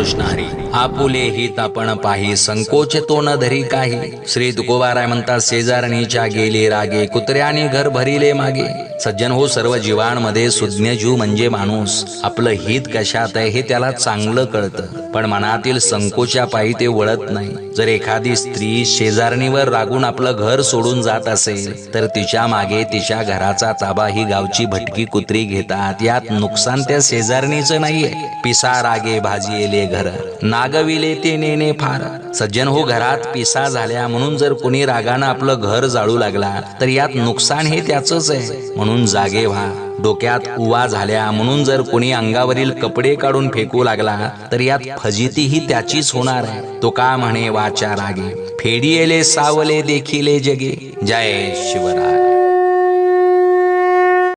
कृष्ण हरी. आपुले हित आपण पाही, संकोच तो न धरी काही. श्री तुकोबाराय म्हणतात, शेजारणीच्या गेले रागे, कुत्र्याने घर भरिले मागे. सज्जन हो, सर्व जीवांमध्ये सुज्ञ जीव म्हणजे माणूस. आपलं हित कशात आहे हे त्याला चांगलं कळतं, पण मनातील संकोचा पायी ते वळत नाही. जर एखादी स्त्री शेजारणीवर रागून आपलं घर सोडून जात असेल तर तिच्या मागे तिच्या घराचा ताबा ही गावची भटकी कुत्री घेतात. यात नुकसान त्या शेजारणीचं नाहीये. पिसा रागे भाजीले घर, नागविले ते नेणे फार. सज्जन हो, घरात पिसा झाल्या म्हणून जर कोणी रागानं आपलं घर जाळू लागला तर यात नुकसान हे त्याचंच आहे. म्हणून जागे व्हा. डोक्यात उवा झाल्या म्हणून जर कोणी अंगावरील कपडे काढून फेकू लागला तर यात फजिती ही त्याचीच होणार आहे. तो का म्हणे वाचा रागे, फेडियेले सावले देखिले जगे. जय शिवराय.